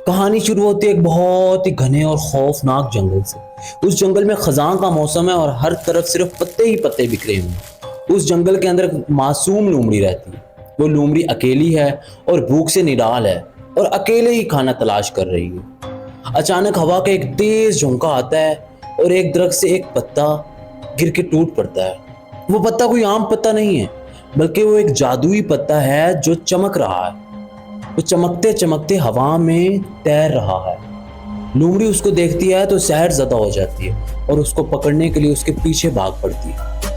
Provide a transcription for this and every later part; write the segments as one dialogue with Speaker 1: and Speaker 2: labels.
Speaker 1: کہانی شروع ہوتی ہے ایک بہت ہی گھنے اور خوفناک جنگل سے۔ اس جنگل میں خزاں کا موسم ہے اور ہر طرف صرف پتے ہی پتے بکھرے ہوئے ہیں۔ اس جنگل کے اندر ایک معصوم لومڑی رہتی ہے۔ وہ لومڑی اکیلی ہے اور بھوک سے نڈال ہے اور اکیلے ہی کھانا تلاش کر رہی ہے۔ اچانک ہوا کا ایک تیز جھونکا آتا ہے اور ایک درخت سے ایک پتا گر کے ٹوٹ پڑتا ہے۔ وہ پتا کوئی عام پتا نہیں ہے بلکہ وہ ایک جادوئی پتا ہے جو چمک رہا ہے۔ وہ چمکتے چمکتے ہوا میں تیر رہا ہے۔ لومڑی اس کو دیکھتی ہے تو سحر زدہ ہو جاتی ہے اور اس کو پکڑنے کے لیے اس کے پیچھے بھاگ پڑتی ہے۔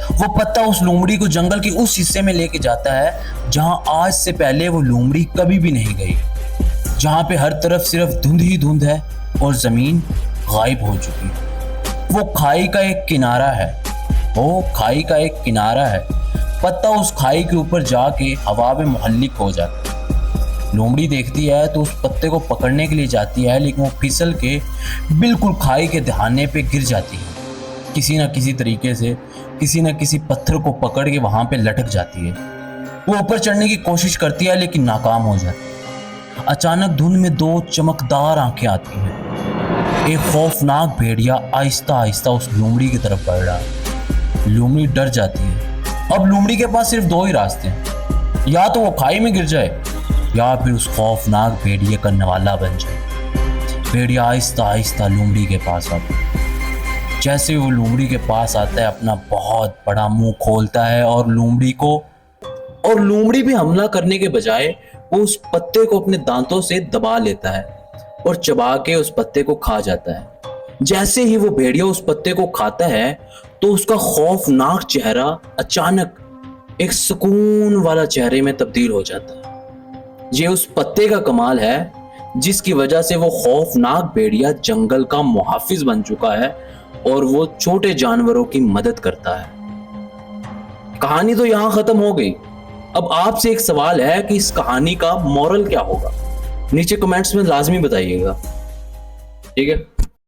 Speaker 1: وہ پتا اس لومڑی کو جنگل کے اس حصے میں لے کے جاتا ہے جہاں آج سے پہلے وہ لومڑی کبھی بھی نہیں گئی، جہاں پہ ہر طرف صرف دھند ہی دھند ہے اور زمین غائب ہو چکی۔ وہ کھائی کا ایک کنارہ ہے۔ پتا اس کھائی کے اوپر جا کے ہوا میں محلق ہو جاتا ہے۔ لومڑی دیکھتی ہے تو اس پتے کو پکڑنے کے لیے جاتی ہے، لیکن وہ پھسل کے بالکل کھائی کے دہانے پہ گر جاتی ہے۔ کسی نہ کسی طریقے سے کسی نہ کسی پتھر کو پکڑ کے وہاں پہ لٹک جاتی ہے۔ وہ اوپر چڑھنے کی کوشش کرتی ہے لیکن ناکام ہو جاتی ہے۔ اچانک دھند میں دو چمکدار آنکھیں آتی ہیں۔ ایک خوفناک بھیڑیا آہستہ آہستہ اس لومڑی کی طرف بڑھ رہا ہے۔ لومڑی ڈر جاتی ہے۔ اب لومڑی کے پاس صرف دو ہی راستے ہیں، یا تو وہ کھائی میں گر جائے یا پھر اس خوفناک بھیڑیے کا نوالا بن جائے۔ بھیڑیا آہستہ آہستہ لومڑی کے پاس آتا ہے۔ جیسے وہ لومڑی کے پاس آتا ہے اپنا بہت بڑا منہ کھولتا ہے اور لومڑی بھی حملہ کرنے کے بجائے وہ اس پتے کو اپنے دانتوں سے دبا لیتا ہے اور چبا کے اس پتے کو کھا جاتا ہے۔ جیسے ہی وہ بھیڑیا اس پتے کو کھاتا ہے تو اس کا خوفناک چہرہ اچانک ایک سکون والا چہرے میں تبدیل ہو جاتا ہے۔ یہ اس پتے کا کمال ہے جس کی وجہ سے وہ خوفناک بھیڑیا جنگل کا محافظ بن چکا ہے اور وہ چھوٹے جانوروں کی مدد کرتا ہے۔ کہانی تو یہاں ختم ہو گئی۔ اب آپ سے ایک سوال ہے کہ اس کہانی کا مورل کیا ہوگا؟ نیچے کمنٹس میں لازمی بتائیے گا، ٹھیک ہے؟